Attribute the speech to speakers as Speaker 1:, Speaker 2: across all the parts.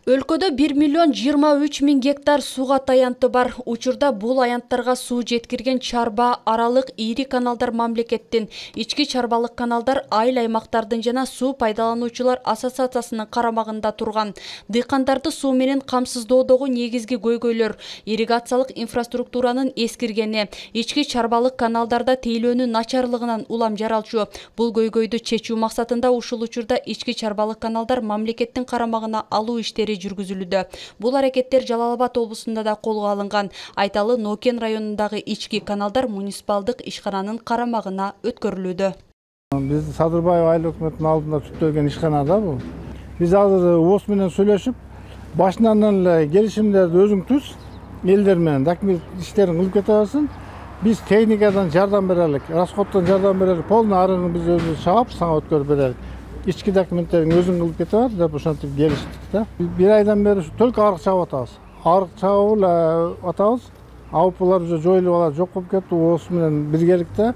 Speaker 1: Өлкөдө 1,23 миллион гектар суга таянты бар. Учурда бул аянттарга суу жеткирген чарба аралык ири каналдар мамлекеттин, ички чарбалык каналдар айыл аймактардын жана суу пайдалануучулар ассоциациясынын карамагында турган. Дыйкандарды суу менен камсыздоодогу негизги көйгөйлөр ирригациялык инфраструктуранын эскиргени, ички чарбалык каналдарда тейлөөнүн начарлыгынан улам жаралчу. Бул көйгөйдү чечүү максатында ушул учурда ички чарбалык каналдар мамлекеттин карамагына алуу иштери жүргүзүлүүдө. Бул аракеттер Жалал Абад облусунда да колго алынган. Айталы Нокен районундагы ички каналдар муниципалдык ишкананын карамагына өткөрүлүүдө.
Speaker 2: Биз Садырбаев айыл өкмөтүнүн алдында түптөлгөн ишканада бул. Биз азыр ООС менен сүйлөшүп, башынан эле келишимдерди өзүң түз, элдер менен документ иштерин кылып кете берсин. Биз техникадан жардам берелик, расходдон жардам берелик, полный арыгын биз өзүбүз чаап, сага өткөрүп берелик. İçki dokumentlerini özün kılıp getir деп ошентип келиштик да. Bir aydan beri только арык чагып атабыз. Арык чагып атабыз. Аупулар уже жоюлуп алар, жок болуп кетти. ООС менен биргеликте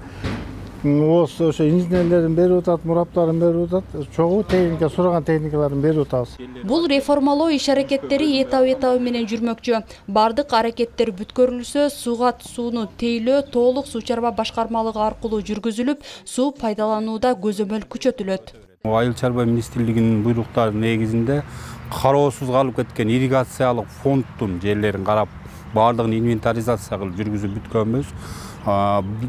Speaker 2: ООС ошо инженерлерин берип атат, мураптарын берип атат. Чогуу техника сураган техникаларын берип атабыз.
Speaker 1: Бул реформалоо иш-аракеттери этап менен жүрмөкчү. Бардык аракеттер бүткөрүлсө, сууну тейлөө толук суу чарба башкармалыгы аркылуу жүргүзүлүп, суу пайдаланууда көзөмөл күчөтүлөт.
Speaker 3: Айыл чарба министрлигинин буйруктарынын негизинде кароосуз калып кеткен ирригациялык фонддун жерлерин карап, баардыгын инвентаризация кылып жүргүзүп бүткөнбүз.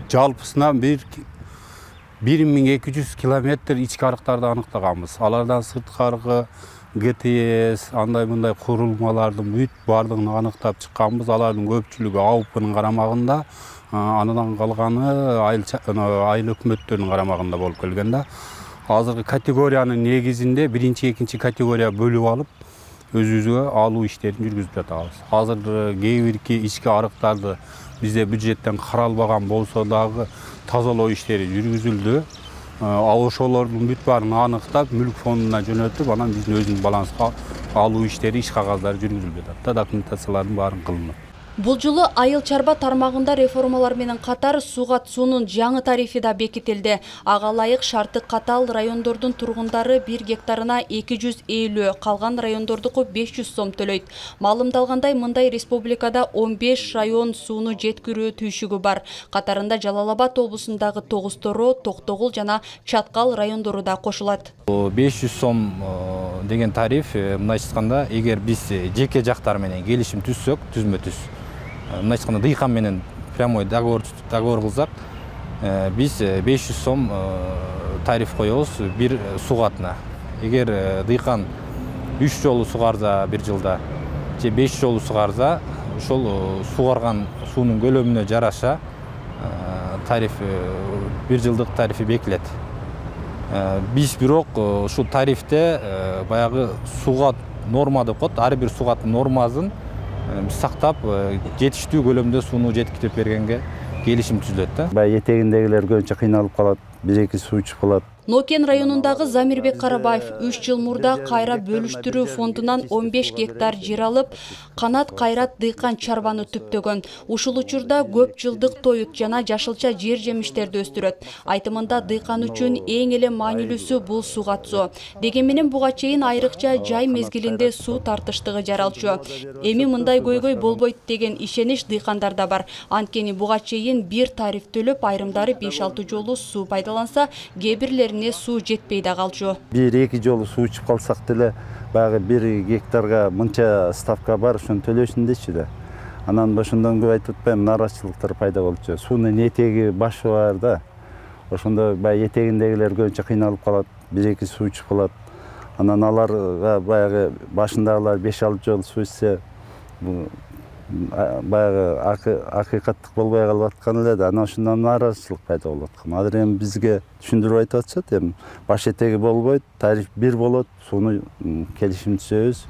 Speaker 3: Жалпысынан 1200 километр ички арыктарды аныктаганбыз. Алардан сырткы аркы, ГТС, андай мындай курулмалардын бүт баардыгын аныктап чыкканбыз. Алардын көпчүлүгү АУПнын карамагында, андан калганы айыл өкмөттөрүнүн карамагында болуп келген да. Азыркы категориянын негизинде биринчи, экинчи категория бөлүп алып, өзүбүзгө алуу иштерин жүргүзүп жатабыз. Азыр кээ бирки ички арыктарды бизде бюджеттен каралбаган болсо дагы тазалоо иштери жүргүзүлдү. Ошолордун бүт баарын аныктап, мүлк фондуна жөнөтүп, анан биздин өзүбүздүн баланска алуу иштери, иш кагаздары жүргүзүлүп жатат. Документациялардын баарын кылынып.
Speaker 1: Бул жолу айыл чарба тармагында реформалар менен катар суунун жаңы тарифи да бекитилди. Ага ылайык шарты катал райондордун тургундары 1 гектарына 250, калган райондордуку 500 сом төлөйт. Маалымдалгандай, мындай республикада 15 район сууну жеткирүү түйшүгү бар. Катарында Жалал Абад облусундагы Тогусторо, Токтогул жана Чаткал райондору да кошулат.
Speaker 4: 500 сом деген тариф мындайча айтканда, эгер биз жеке жактар менен келишим түзсөк, түзмө-түз мындайча айтканда дыйкан менен прямой договор кылсак, биз 500 сом тариф коебуз бир сугатына. Эгер дыйкан 3 жолу сугарса бир жылда, же 5 жолу сугарса, ошол сугарган суунун көлөмүнө жараша тариф бир жылдык тарифи бекилет. Биз бирок ушул тарифте баягы сугат норма деп коет, ар бир сугаттын нормасын сактап, жетиштүү көлөмдө сууну жеткирип бергенге келишим түзүлөт да.
Speaker 5: Баягы этегиндегилер көбүнчө кыйналып калат, 1-2 суу ичип калат.
Speaker 1: Нокен районундагы Замирбек Карабаев 3 жыл мурда кайра бөлүштүрүү фондунан 15 гектар жер алып, Канат Кайрат дыйкан чарбаны түптөгөн. Ушул учурда көп жылдык тоют жана жашылча жер жемиштерди өстүрөт. Айтымында дыйкан үчүн эң эле маанилүүсү бул сугатсоо. Деген менен буга чейин айрыкча жай мезгилинде суу тартыштыгы жаралчу. Эми мындай көйгөй болбойт деген ишенич дыйкандарда бар. Анткени буга чейин бир тариф төлөп, айрымдары 5-6 жолу суу пайдаланса, кээ бирлерин суу жетпей да калчу.
Speaker 5: 1-2 жолу суу ичип калсак деле, баягы 1 гектарга мынча ставка бар, ошону төлөшүн дечи да. Анан ошондон көп айтып атпайм, нааразычылыктар пайда болчу. Суунун этеги башы бар да. Ошондо баягы этегиндегилер көбүнчө кыйналып калат, 1-2 суу ичип калат. Анан аларга баягы башындагылар 5-6 жолу суу ичсе, баягы акыйкаттык болбой калып аткан эле да, анан ошондон нааразычылык пайда болуп аткан. Азыр эми бизге түшүндүрүп айтып атышат, эми баш этеги болбойт, тариф бир болот, сууну келишим түзөбүз,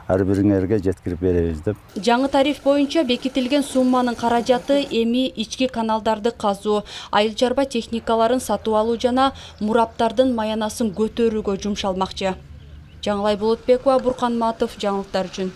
Speaker 5: ар бириңерге жеткирип беребиз деп.
Speaker 1: Жаңы тариф боюнча бекитилген сумманын каражаты эми ички каналдарды казуу, айыл чарба техникаларын сатып алуу жана мураптардын маянасын көтөрүүгө жумшалмакчы. Жаңылай Болотбекова, Буркан Матов, жаңылыктар үчүн.